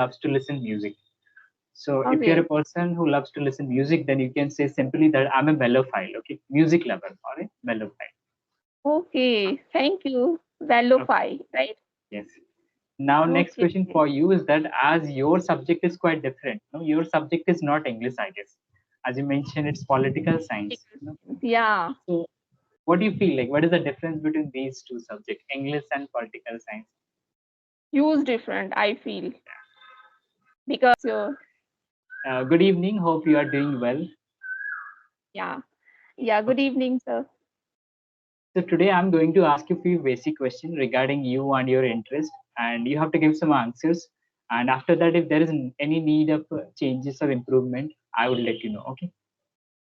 loves to listen music. So if you're Okay. a person who loves to listen music, then you can say simply that I'm a mellophile, okay? Music lover or a mellophile. Okay. Thank you. Okay, Valofy, right? yes. Now, next Okay. question for you is that as your subject is quite different, no, your subject is not English, I guess. As you mentioned, it's political science. Yeah. So, what do you feel like? What is the difference between these two subjects, English and political science? Use different, I feel. Because Good evening. Hope you are doing well. yeah. Yeah. Good Okay. evening, sir. So today I'm going to ask you a few basic questions regarding you and your interest, and you have to give some answers. And after that, if there is any need of changes or improvement, I will let you know. Okay.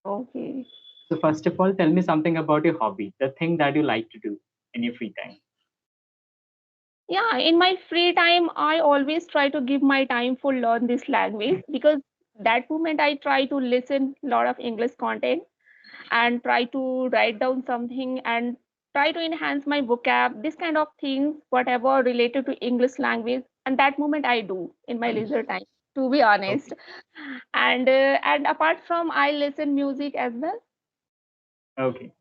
Okay. So first of all, tell me something about your hobby, the thing that you like to do in your free time. Yeah, in my free time, I always try to give my time for learn this language because that moment I try to listen a lot of English content and try to write down something and try to enhance my vocab, this kind of things, whatever related to English language. And that moment I do in my leisure time, to be honest. Okay. And apart from I listen music as well. Okay.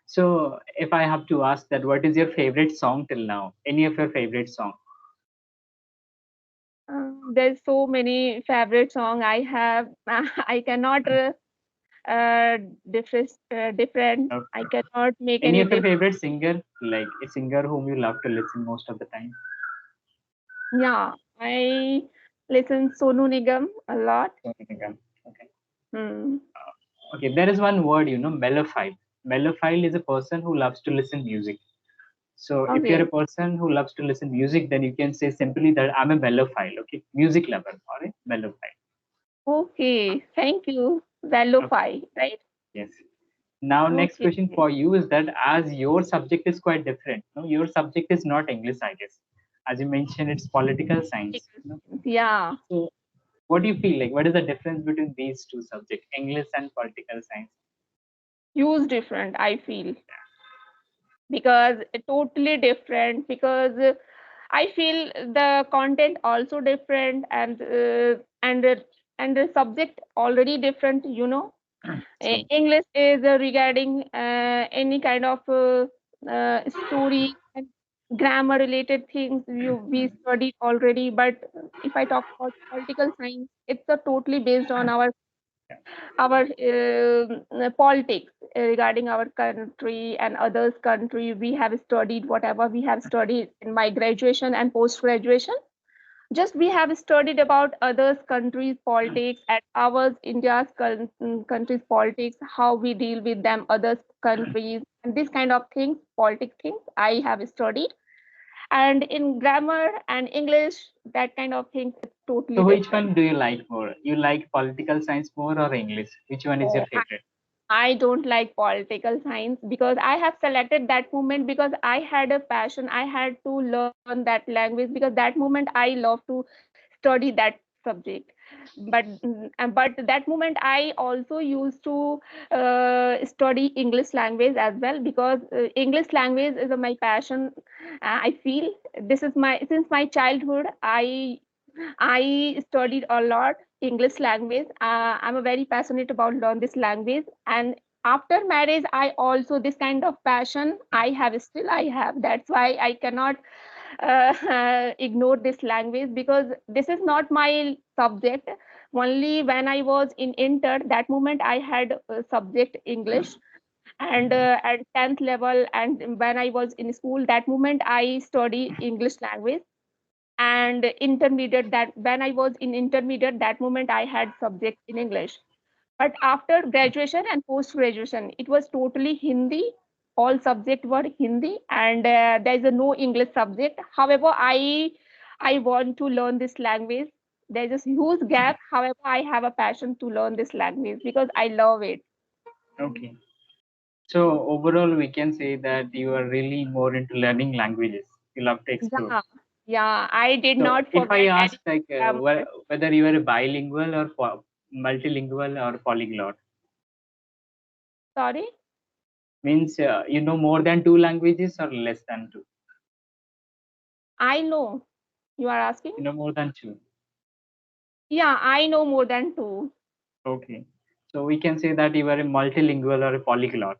So if I have to ask that, what is your favorite song till now? Any of your favorite song? There's so many favorite song I have. I cannot uh, different. I Okay. cannot make Any any of your difference. favorite singer, like a singer whom you love to listen most of the time? Yeah, I listen Sonu Nigam a lot. Okay. Okay. Hmm. Okay, there is one word, mellophile. Mellophile is a person who loves to listen music. So if you're a Okay. person who loves to listen music, then you can say simply that I'm a mellophile, okay? Music lover or a mellophile. Okay. Thank you. Okay, Valofy, right? yes. Now, next Okay. question for you is that as your subject is quite different, no, your subject is not English, I guess. As you mentioned, it's political science. Yeah. So what do you feel like? What is the difference between these two subjects, English and political science? Use different, I feel, because totally different. Because I feel the content also different and the subject already different. So English is regarding any kind of story and grammar related things we studied already. But if I talk about political science, it's a totally based on our politics regarding our country and others country. We have studied whatever we have studied in my graduation and post graduation. Just we have studied about others countries politics and ours India's countries politics, how we deal with them others countries, and this kind of things, politic things I have studied. And in grammar and English, that kind of things is totally so which different. one do you like more? You like political science more or English? Which one is your So favorite? I don't like political science because I have selected that moment because I had a passion. I had to learn that language because that moment I love to study that subject. But that moment I also used to study English language as well because English language is my passion. I feel this is my since my childhood. I studied a lot English language. I'm a very passionate about learn this language. And after marriage, I also this kind of passion I have still I have. That's why I cannot ignore this language because this is not my subject. Only when I was in inter, that moment I had subject English and at 10th level, and when I was in school, that moment I study English language. And intermediate, that when I was in intermediate, that moment I had subject in English. But after graduation and post graduation, it was totally Hindi. All subject were Hindi, and there is a no English subject. However, I want to learn this language. There is a huge gap. However, I have a passion to learn this language because I love it. Okay. So overall, we can say that you are really more into learning languages. You love to explore. Yeah, yeah. I did So not if I forget ask any like grammar. whether you are a bilingual or multilingual or polyglot, Sorry, means you know more than two languages or less than two. I know you are asking. You know more than two. Yeah, I know more than two. Okay. So we can say that you are a multilingual or a polyglot.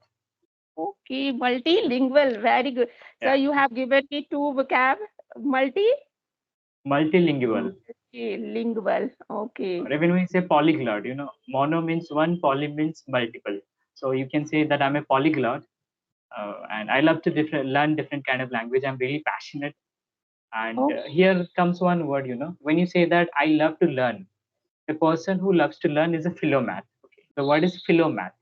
Okay, multilingual, very good. So Yeah. you have given me two vocab, multi, Multilingual. lingual. Okay, Or even we say polyglot, mono means one, poly means multiple. So you can say that I'm a polyglot, and I love to learn different kind of language. I'm really passionate. And oh, here comes one word, when you say that I love to learn, a person who loves to learn is a philomath. Okay. The word is philomath.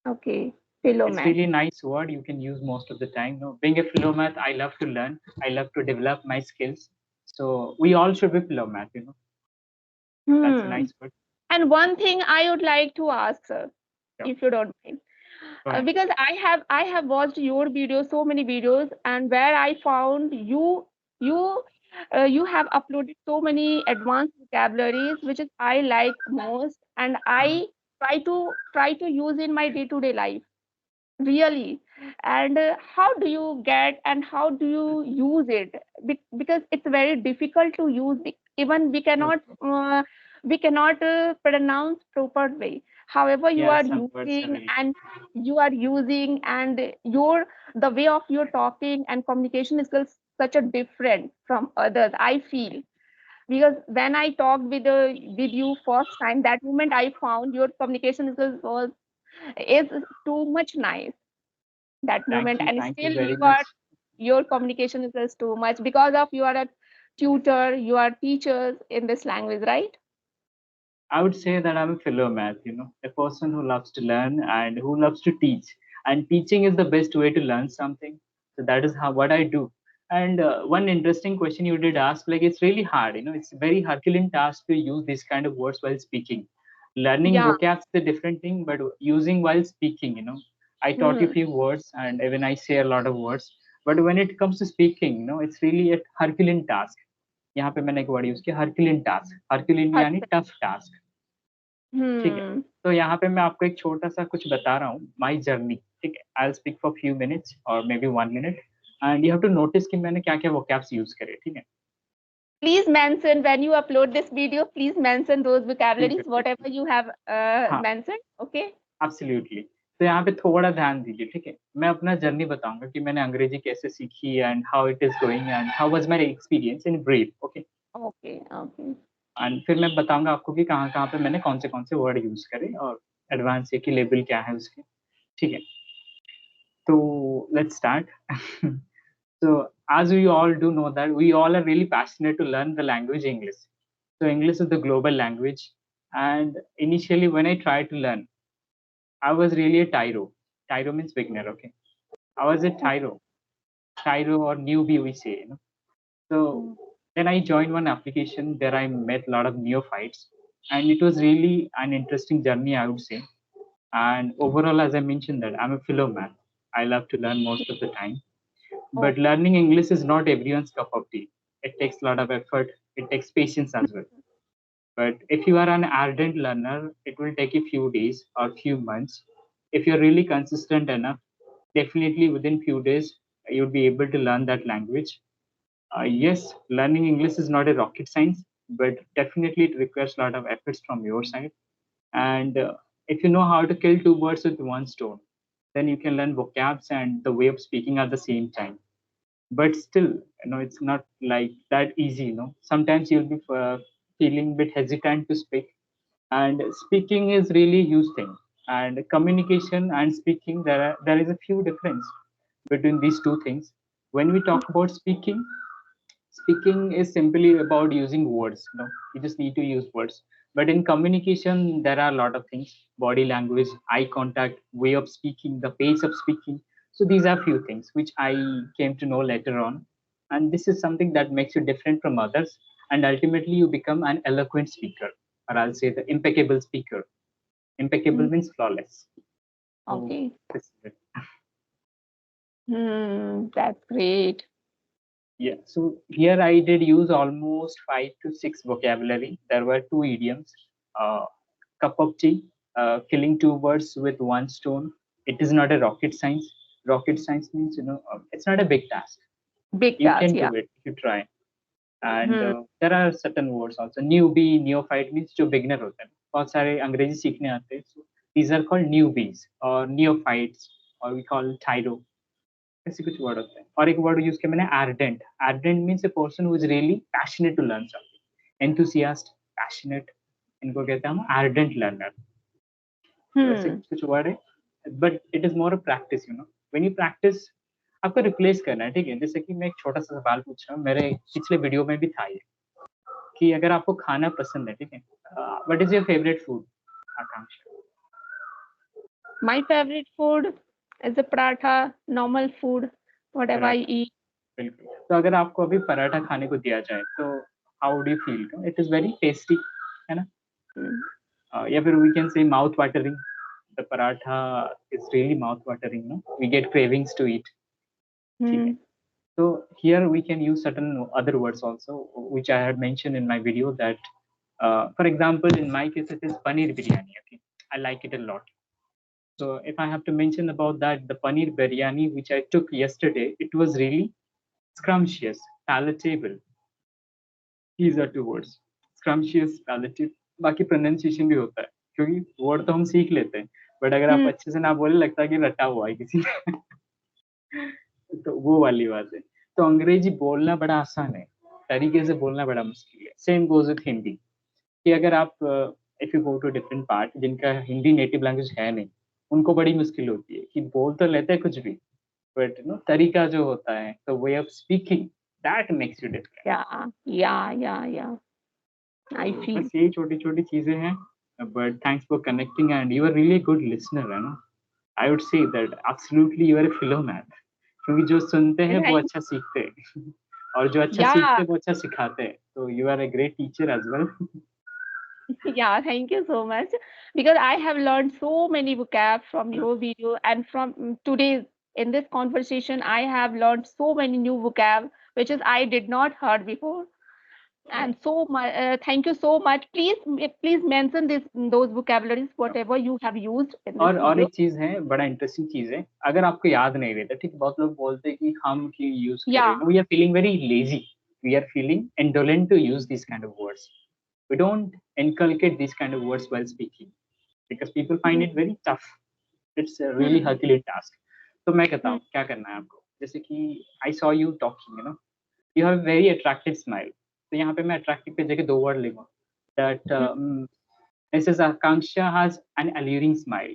okay, It's philomath. really nice word you can use most of the time. Being a philomath, I love to learn. I love to develop my skills. So we all should be philomath. That's a Hmm. nice word. And one thing I would like to ask, sir, So if you don't mind. go ahead. Because I have watched your videos, so many videos, and where I found you you have uploaded so many advanced vocabularies, which is I like most, and Mhm. I try to use in my day-to-day life, really. And how do you get and how do you use it? Because it's very difficult to use. Even True. we cannot pronounce proper way. However, you Yeah, are some words are using really and you are using, and your the way of your talking and communication skills such a different from others, I feel. Because when I talked with you first time, that moment I found your communication skills was is too much nice, that moment. And thank you still very you much. are, your communication is just too much because of you are a tutor, you are teachers in this language, right? I would say that I'm a philomath, a person who loves to learn and who loves to teach. And teaching is the best way to learn something. So that is how what I do. And one interesting question you did ask, like it's really hard, it's a very Herculean task to use these kind of words while speaking. Learning Yeah. vocabs is a different thing, but using while speaking, I taught you Hmm. few words and even I say a lot of words. But when it comes to speaking, it's really a Herculean task. यहाँ पे मैंने एक word use किया हरक्यूलिन task हरक्यूलिन यानी tough task ठीक है Hmm. तो यहाँ पे मैं आपको एक छोटा सा कुछ बता रहा हूँ माई जर्नी ठीक है I speak for few minutes और maybe 1 minute and you have to notice कि मैंने क्या क्या वोकैब्स यूज करे ठीक है Please mention when you upload this video, please mention those vocabularies ठीक whatever है you have हाँ mentioned. Okay. एब्सोल्युटली तो यहाँ पे थोड़ा ध्यान दीजिए ठीक है मैं अपना जर्नी बताऊंगा कि मैंने अंग्रेजी कैसे सीखी and how it is going and how was my experience in brief okay Okay. Okay. And फिर मैं बताऊंगा आपको कि कहाँ कहाँ पे मैंने कौन से वर्ड यूज करे और एडवांस की लेवल क्या है उसके ठीक है तो let's start So, as we all do know that we all are really passionate to learn the language English. So, English is the global language. And initially, when I tried to learn, I was really a tyro. Tyro means beginner, okay? I was a tyro or newbie, we say. So, Hmm. then I joined one application. There I met a lot of neophytes. And it was really an interesting journey, I would say. And overall, as I mentioned, that I'm a philomath. I love to learn most of the time. But Okay. learning English is not everyone's cup of tea. It takes a lot of effort. It takes patience as well. But if you are an ardent learner, it will take a few days or few months. If you're really consistent enough, definitely within few days you'll be able to learn that language. Yes, learning English is not a rocket science, but definitely it requires a lot of efforts from your side. And if you know how to kill two birds with one stone, then you can learn vocabs and the way of speaking at the same time. But still, it's not like that easy. Sometimes you'll be feeling a bit hesitant to speak, and speaking is really a huge thing. And communication and speaking, there is a few difference between these two things. When we talk about speaking is simply about using words. You just need to use words. But in communication, there are a lot of things: body language, eye contact, way of speaking, the pace of speaking. So these are few things which I came to know later on, and this is something that makes you different from others. And ultimately, you become an eloquent speaker, or I'll say the impeccable speaker. Impeccable Hmm. means flawless. So Okay. this is it. That's great. Yeah, so here I did use almost 5 to 6 vocabulary. There were two idioms, uh, cup of tea, killing two birds with one stone. It is not a rocket science. Rocket science means, it's not a big task. Big You task, can yeah. do it if you try. And there are certain words also. Newbie, neophyte means जो beginner होता है. बहुत सारे अंग्रेजी सीखने आते हैं. So these are called newbies or neophytes, or we call tyro. ऐसे कुछ वर्ड होते हैं. और एक वर्ड यूज किया मैंने, ardent. Ardent means a person who is really passionate to learn something. Enthusiast, passionate, इनको कहते हैं हम ardent learner. तो ऐसे कुछ वर्ड है. But it is more practice, you know. When you practice, आपको रिप्लेस करना है. ठीक है, जैसे कि मैं एक छोटा सा सवाल पूछ रहा हूँ, मेरे पिछले वीडियो में भी था ये, कि अगर आपको खाना पसंद है, ठीक है, what is your favourite food, Akanksha? My favorite food is a paratha, normal food, whatever I paratha. eat. बिल्कुल. तो अगर आपको अभी पराठा खाने को दिया जाए तो how do you feel? It is very tasty, है ना? या फिर we can say mouth watering. The paratha is really mouth watering, no, we get cravings to eat. ठीक है. So here we can use certain other words also, which I had mentioned in my video. That, for example, in my case, it is paneer biryani. Okay, I like it a lot. So if I have to mention about that, the paneer biryani which I took yesterday, it was really scrumptious, palatable. These are two words: scrumptious, palatable. बाकी pronunciation भी होता है, क्योंकि word तो हम सीख लेते हैं, but अगर आप अच्छे से ना बोले, लगता है कि रटा हुआ है किसी ने. तो वो वाली बात है. तो अंग्रेजी बोलना बड़ा आसान है, तरीके से बोलना बड़ा मुश्किल है. सेम गोज विथ हिंदी, कि अगर आप if you go to different part जिनका हिंदी नेटिव लैंग्वेज है नहीं, उनको बड़ी मुश्किल होती है कि बोल तो लेते हैं कुछ भी, बट नो तरीका जो होता है, तो way of speaking, that makes you different. Yeah. I feel. बस यही छोटी छोटी चीजें हैं. But thanks for connecting, and you are really good listener, है ना. I would say that absolutely you are a philomath, क्योंकि जो सुनते हैं वो अच्छा सीखते हैं, और जो अच्छा सीखते Yeah, हैं वो अच्छा सिखाते हैं. तो you are a great teacher as well. yeah, thank you so much. Because I have learned so many vocab from your video, and from today's in this conversation, I have learned so many new vocab which is I did not heard before. And so much, thank you so much. Please mention this those vocabularies whatever you have used in this और video. एक चीज है, बड़ा interesting चीज है, अगर आपको याद नहीं रहता, ठीक, बहुत लोग बोलते हैं कि हम क्यों यूज करें, Yeah. We are feeling very lazy, we are feeling indolent to use these kind of words. We don't inculcate these kind of words while speaking because people find it very tough. It's a really Herculean task. तो मैं कहता हूँ क्या करना है आपको. जैसे कि I saw you talking, you know, you have a very attractive smile. तो यहाँ पे मैं attractive पे जगह दो वर्ड लिखूँ, that Mrs. Akanksha has an alluring smile.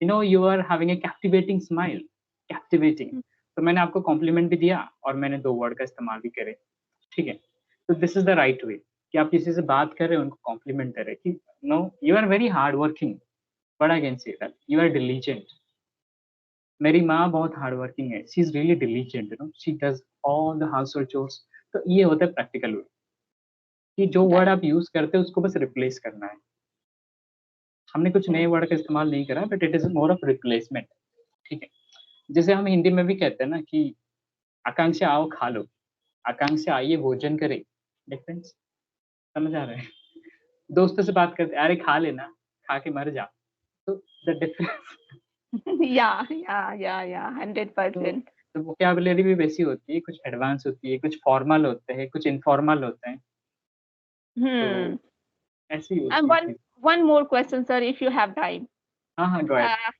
You know, you are having a captivating smile. Captivating. तो मैंने आपको कॉम्प्लीमेंट भी दिया और मैंने दो वर्ड का इस्तेमाल भी करे. ठीक है. तो this is the right way, कि आप किसी से बात कर रहे हो, उनको कॉम्प्लीमेंट कर रहे कि no you are very hard working, but I can say that you are diligent. मेरी माँ बहुत हार्ड वर्किंग है, she is really diligent, you know, she does all the household chores. तो ये होता है प्रैक्टिकल वे, कि जो वर्ड आप यूज करते हो उसको बस रिप्लेस करना है. हमने कुछ नए वर्ड का इस्तेमाल नहीं करा, but it is more of replacement. ठीक है. जैसे हम हिंदी में भी कहते हैं ना कि आकांक्षा आओ खा लो, आकांक्षा आइए भोजन करे. डिफरेंस समझ आ रहा है? दोस्तों से बात करते, अरे खा लेना, खा के मर जा. तो द डिफरेंस. Yeah, तो 100%. वोकैबुलरी भी वैसी होती है, कुछ एडवांस होती है, कुछ फॉर्मल होते हैं, कुछ इनफॉर्मल होते हैं. तो ऐसी And होती है चीज. one more question, sir, if you have time. हाँ हाँ, go ahead. Uh,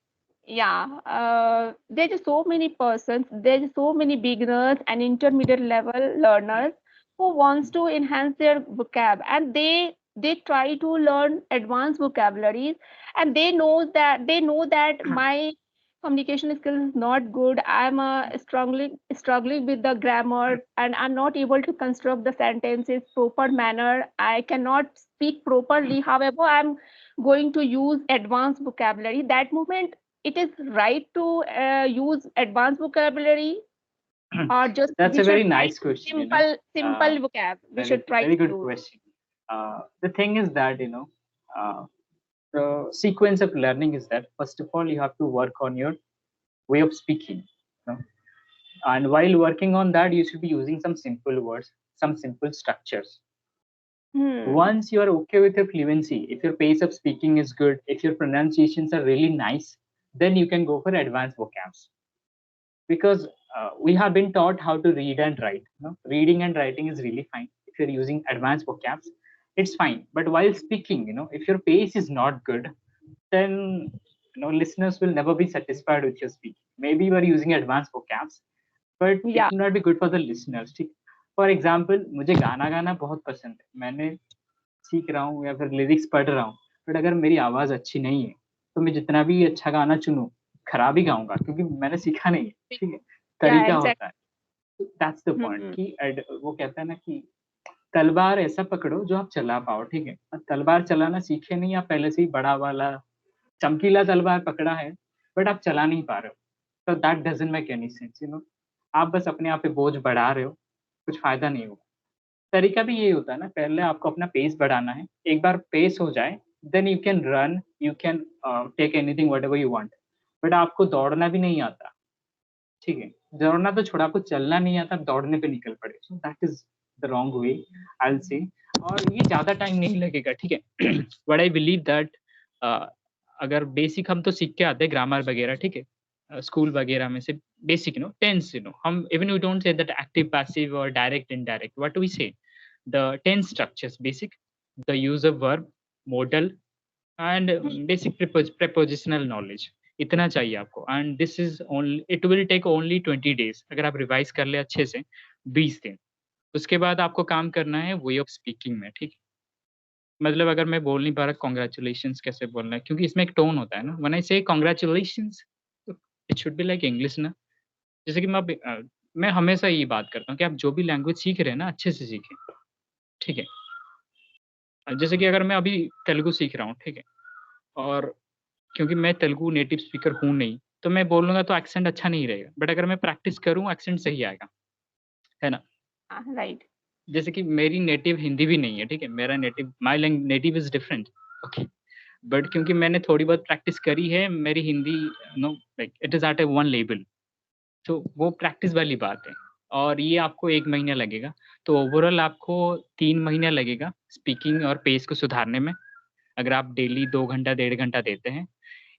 yeah, there's so many persons, there's so many beginners and intermediate level learners who wants to enhance their vocab, and they try to learn advanced vocabularies, and they know that my communication skill is not good. I'm struggling with the grammar, and I'm not able to construct the sentences proper manner. I cannot speak properly. However, I'm going to use advanced vocabulary. That moment, it is right to use advanced vocabulary, or just That's we a very should try nice to question, you know. simple vocab. We should try Very to good use. question. The thing is that, you know, the sequence of learning is that first of all you have to work on your way of speaking, you know? And while working on that, you should be using some simple words, some simple structures. Once you are okay with your fluency, if your pace of speaking is good, if your pronunciations are really nice, then you can go for advanced vocabs. Because we have been taught how to read and write. You know? Reading and writing is really fine. if you're using advanced vocabs, it's fine. But while speaking, if your pace is not good, then listeners will never be satisfied with your speaking. Maybe you are using advanced vocabs, but it Yeah. will not be good for the listeners. ठीक. For example, मुझे गाना गाना बहुत पसंद है, मैंने सीख रहा हूँ या फिर लिरिक्स पढ़ रहा हूँ, बट अगर मेरी आवाज अच्छी नहीं है तो मैं जितना भी अच्छा गाना चुनूं खराब ही गाऊंगा, क्योंकि मैंने सीखा नहीं है. ठीक है, Yeah, तरीका exactly. होता है. That's the point Hmm. कि वो कहता है ना कि तलवार ऐसा पकड़ो जो आप चला पाओ. ठीक है, अब तलवार चलाना सीखे नहीं, आप पहले से ही बड़ा वाला चमकीला तलवार पकड़ा है बट आप चला नहीं पा रहे हो, तो that doesn't make any sense. आप बस अपने आप पे बोझ बढ़ा रहे हो, कुछ फायदा नहीं होगा. तरीका भी यही होता है ना, पहले आपको अपना पेस बढ़ाना है. एक बार पेस हो जाए, then you can run, you can take anything whatever you want. But आपको दौड़ना भी नहीं आता. ठीक है, दौड़ना तो छोड़ा, आपको चलना नहीं आता, दौड़ने पे निकल पड़े. So that is the wrong way, I will say. और ये ज्यादा टाइम नहीं लगेगा. ठीक है, व्हाट आई बिलीव दैट अगर बेसिक हम तो सीख के आते हैं ग्रामर वगैरह. ठीक है, स्कूल वगैरह में से बेसिक टेंस, हम even we don't say that active passive और direct indirect, what we say the tense structures, basic, the use of verb, modal, and basic prepositional knowledge. इतना चाहिए आपको. And this is only, it will take only 20 days अगर आप revise कर ले अच्छे से, 20 दिन. उसके बाद आपको काम करना है वे ऑफ स्पीकिंग में. ठीक, मतलब अगर मैं बोल नहीं पा रहा कॉन्ग्रेचुलेशंस कैसे बोलना है, क्योंकि इसमें एक टोन होता है ना. व्हेन आई से congratulations, it should be like English ना. जैसे कि मैं हमेशा ये बात करता हूँ कि आप जो भी लैंग्वेज सीख रहे हैं ना, अच्छे से सीखें. ठीक है, जैसे कि अगर मैं अभी तेलुगु सीख रहा हूँ, ठीक है, और क्योंकि मैं तेलुगु नेटिव स्पीकर हूँ नहीं, तो मैं बोलूँगा तो एक्सेंट अच्छा नहीं रहेगा. बट अगर मैं प्रैक्टिस करूँ, एक्सेंट सही आएगा, है ना. Right. जैसे कि मेरी नेटिव हिंदी भी नहीं है. ठीक है, मेरा native, my native is different. Okay, but क्योंकि मैंने थोड़ी बहुत प्रैक्टिस करी है, मेरी हिंदी like it is at a one level. तो वो प्रैक्टिस वाली बात है. और ये आपको 1 महीना लगेगा. तो ओवरऑल आपको 3 महीना लगेगा स्पीकिंग और पेस को सुधारने में, अगर आप डेली 2 घंटा 1.5 घंटा देते हैं.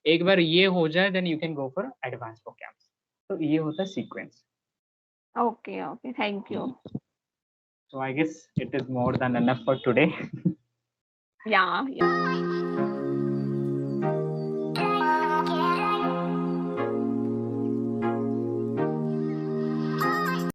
एक बार ये हो जाए, then you can go for advance vocabs. तो ये होता है sequence. Okay, okay. Thank you. So I guess it is more than enough for today. Yeah, yeah.